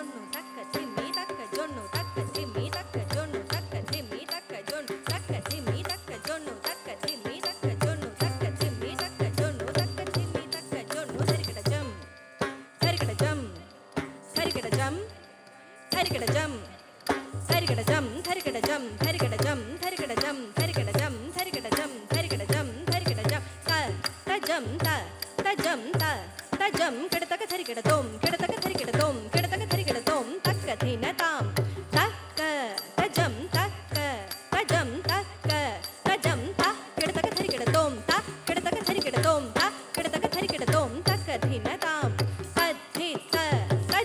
జొన్ను తక్క తిమ్మి తక్క జొన్ను తక్క తిమ్మి తక్క జొన్ను తక్క తిమ్మి తక్క జొన్ను తక్క తిమ్మి తక్క జొన్ను తక్క తిమ్మి తక్క జొన్ను తక్క తిమ్మి తక్క జొన్ను తక్క తిమ్మి తక్క జొన్ను సరికడ జం సరికడ జం సరికడ జం సరికడ జం సరికడ జం సరికడ జం సరికడ జం సరికడ జం సరికడ జం సరికడ జం సరికడ జం సరికడ జం త జం త జం త జం కిడతక సరికడ తోం కిడతక సరికడ తోం కిడతక సరికడ తోం తక్క ధిన తాం తక్క త జం తక్క త జం తక్క త జం త కిడతక సరికడ తోం త కిడతక సరికడ తోం త కిడతక సరికడ తోం తక్క ధిన తాం తద్ధి త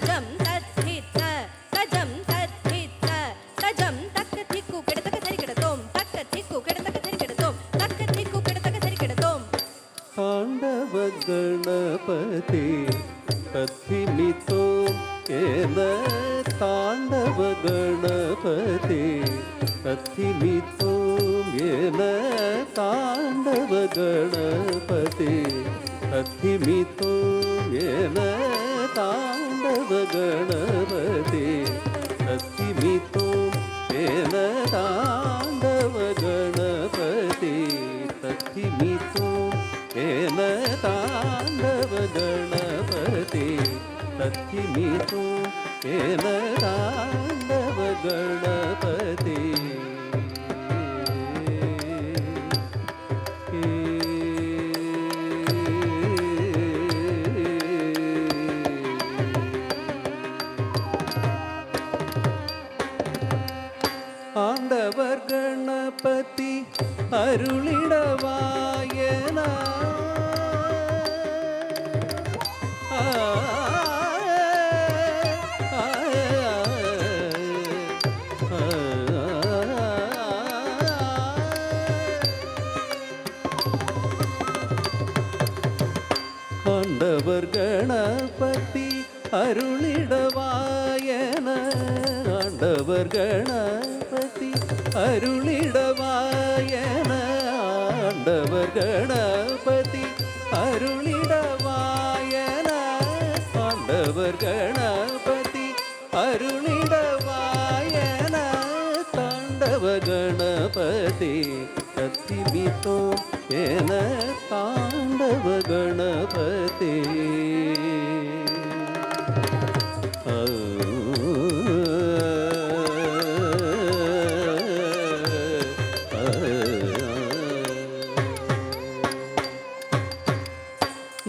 జం తద్ధి త జం తద్ధి త జం తక్క ధిక్కు కిడతక సరికడ తోం తక్క ధిక్కు కిడతక సరికడ తోం తక్క ధిక్కు కిడతక సరికడ తోం ತಾಂಡವ ಗಣಪತಿ ತಥಿಮಿತೋ ಏನ ತಾಂಡವ ಗಣಪತಿ ತಥಿಮಿತೋ ಏನ ತಾಂಡವ ಗಣಪತಿ ತಥಿಮಿತೋ ಏನ ತಾಂಡವ ಗಣಪತಿ ತಥಿಮಿತೋ ಏನ ತಾಂಡವ ಗಣಪತಿ ತಥಿಮಿತೋ ಏನ ತಾಂಡವ ಗಣಪತಿ ತಥಿಮಿತೋ ಏನ ತಾಂಡವ ಗಣಪತಿ ஆண்டவர் கணபதி அருளிடவாயன ஆண்டவர் கணபதி அருளிடவாயன ஆண்டவர் கணபதி அருளிடவாயன ஆண்டவர் கணபதி அருளிடவாயன ஆண்டவர் கணபதி அருளிடவாயன தாண்டவ கணபதி தத்திமிதோ ஏன தாண்டவ கணபதி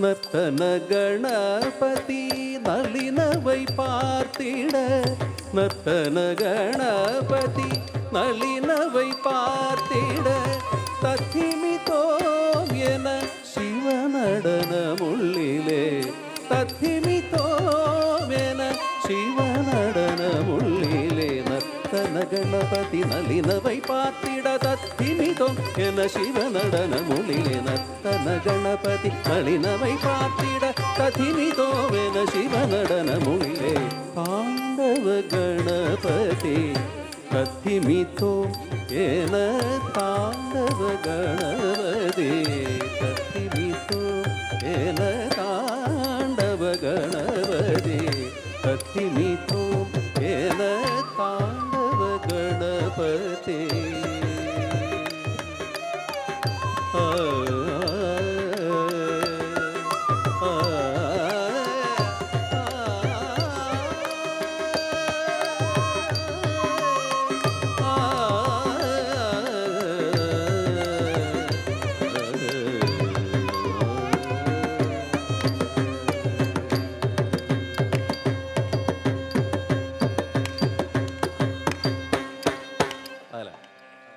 நர்த்தன கணபதி நளினவை பார்த்திட நர்த்தன கணபதி நளினவை பார்த்திட தத்திமிதோம் என சிவநடனமுள்ளிலே தத்திமிதோம் என சிவநடனமுள்ளிலே நர்த்தன கணபதி நளினவை பார்த்திட தத்திமிதோம் என சிவநடனமுள்ளிலே நர்த்தன கணபதி நளினவை பார்த்திட தத்திமிதோம் என சிவநடனமுள்ளிலே தாண்டவ கணபதி தத்திமிதோம் ஏன தாண்டவ கணபதி